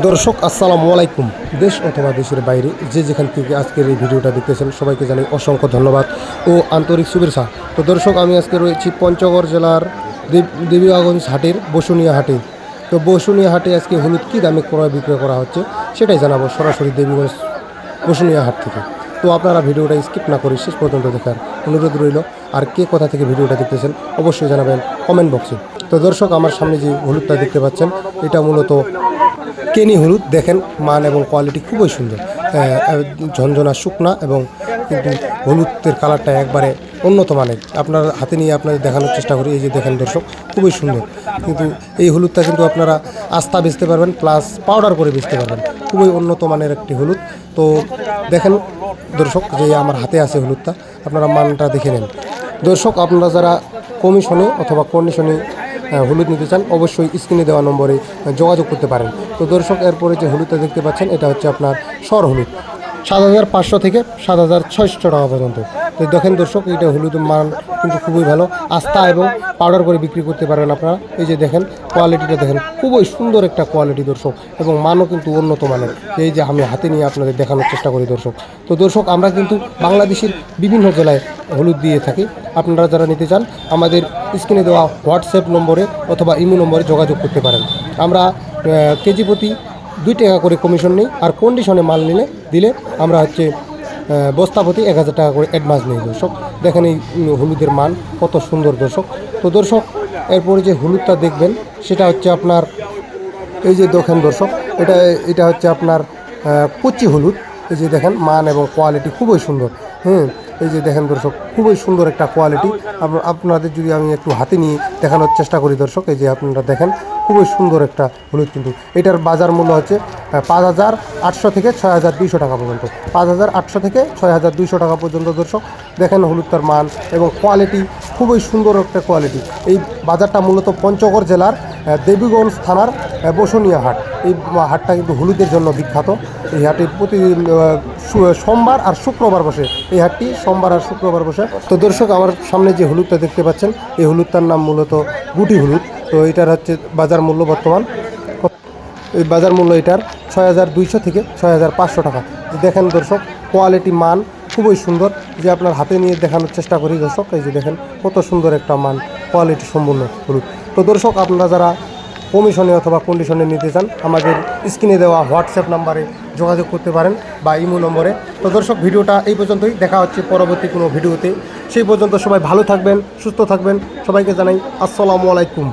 দর্শক আসসালামু আলাইকুম। দেশ অথবা দেশের বাইরে যে যেখান থেকে আজকের এই ভিডিওটা দেখতেছেন সবাইকে জানাই অসংখ্য ধন্যবাদ ও আন্তরিক শুভেচ্ছা। তো দর্শক, আমি আজকে রয়েছি পঞ্চগড় জেলার দেবীগঞ্জ হাটের বসুনিয়া হাটে। তো বসুনিয়া হাটে আজকে হলুদ কী দামে ক্রয় বিক্রয় করা হচ্ছে সেটাই জানাবো সরাসরি দেবীগঞ্জ বসুনিয়া হাট থেকে। তো আপনারা ভিডিওটা স্কিপ না করে শেষ পর্যন্ত দেখার অনুরোধ রইল। আর কে কোথা থেকে ভিডিওটা দেখতেছেন অবশ্যই জানাবেন কমেন্ট বক্সে। তো দর্শক, আমার সামনে যে হলুদটা দেখতে পাচ্ছেন এটা মূলত কেনি হলুদ। দেখেন মান এবং কোয়ালিটি খুবই সুন্দর, ঝনঝনা শুকনা এবং কিন্তু হলুদের কালারটা একবারে উন্নত মানের। আপনার হাতে নিয়ে আপনাদের দেখানোর চেষ্টা করি। এই যে দেখেন দর্শক, খুবই সুন্দর। কিন্তু এই হলুদটা কিন্তু আপনারা আস্তা বেচতে পারবেন, প্লাস পাউডার করে বেচতে পারবেন। খুবই উন্নত মানের একটি হলুদ। তো দেখেন দর্শক, যে আমার হাতে আছে হলুদটা, আপনারা মানটা দেখে নেন। দর্শক, আপনারা যারা কমিশনে অথবা কন্ডিশনে হলুদ নিতে চান অবশ্যই স্ক্রিনে দেওয়া নম্বরে যোগাযোগ করতে পারেন। তো দর্শক, এরপরে যে হলুদটা দেখতে পাচ্ছেন এটা হচ্ছে আপনার সর হলুদ, 7,500 থেকে 7,600 টাকা পর্যন্ত। তো দেখেন দর্শক, এইটা হলুদের মান কিন্তু খুবই ভালো, আস্থা এবং পাউডার করে বিক্রি করতে পারেন আপনারা। এই যে দেখেন কোয়ালিটিটা দেখেন, খুবই সুন্দর একটা কোয়ালিটি দর্শক, এবং মানও কিন্তু উন্নত মানের। এই যে আমি হাতে নিয়ে আপনাদের দেখানোর চেষ্টা করি দর্শক। তো দর্শক, আমরা কিন্তু বাংলাদেশের বিভিন্ন জেলায় হলুদ দিয়ে থাকি। আপনারা যারা নিতে চান আমাদের স্ক্রিনে দেওয়া হোয়াটসঅ্যাপ নম্বরে অথবা ইমো নম্বরে যোগাযোগ করতে পারেন। আমরা কেজি প্রতি 2 টাকা করে কমিশন নিই, আর কন্ডিশনে মাল দিলে আমরা হচ্ছে বস্তা প্রতি 1,000 টাকা করে অ্যাডভান্স নিই দর্শক। দেখেন এই হলুদের মান কত সুন্দর দর্শক। তো দর্শক, এরপরে যে হলুদটা দেখবেন সেটা হচ্ছে আপনার এই যে দেখেন দর্শক, এটা হচ্ছে আপনার কচি হলুদ। এই যে দেখেন মান এবং কোয়ালিটি খুবই সুন্দর। এই যে দেখেন দর্শক, খুবই সুন্দর একটা কোয়ালিটি। আপনাদের যদি আমি একটু হাতে নিয়ে দেখানোর চেষ্টা করি দর্শক, এই যে আপনারা দেখেন খুবই সুন্দর একটা হলুদ। কিন্তু এটার বাজার মূল্য হচ্ছে 5,800 থেকে 6,200 টাকা পর্যন্ত। 5,800 থেকে 6,200 টাকা পর্যন্ত দর্শক। দেখেন হলুদটার মান এবং কোয়ালিটি খুবই সুন্দর একটা কোয়ালিটি। এই বাজারটা মূলত পঞ্চগড় জেলার দেবীগঞ্জ থানার বসুনিয়া হাট। এই হাটটা কিন্তু হলুদের জন্য বিখ্যাত। এই হাটে প্রতি সোমবার আর শুক্রবার বসে। এই হাটটি সোমবার আর শুক্রবার বসে। তো দর্শক, আমার সামনে যে হলুদটা দেখতে পাচ্ছেন এই হলুদটার নাম মূলত গুটি হলুদ। তো এটার হচ্ছে বাজার মূল্য বর্তমান, এই বাজার মূল্য এটার 6,200 থেকে 6,500 টাকা। দেখেন দর্শক, কোয়ালিটি মান খুবই সুন্দর। যে আপনার হাতে নিয়ে দেখানোর চেষ্টা করি দর্শক, এই যে দেখেন কত সুন্দর একটা মান, কোয়ালিটি সম্পূর্ণ হলুদ। তো দর্শক, আপনারা যারা কমিশনে অথবা কন্ডিশনে নিতে চান আমাদের স্ক্রিনে দেওয়া হোয়াটসঅ্যাপ নাম্বারে যোগাযোগ করতে পারেন বা ইমো নম্বরে। তো দর্শক, ভিডিওটা এই পর্যন্তই, দেখা হচ্ছে পরবর্তী কোনো ভিডিওতে। সেই পর্যন্ত সবাই ভালো থাকবেন, সুস্থ থাকবেন। সবাইকে জানাই আসসালামু আলাইকুম।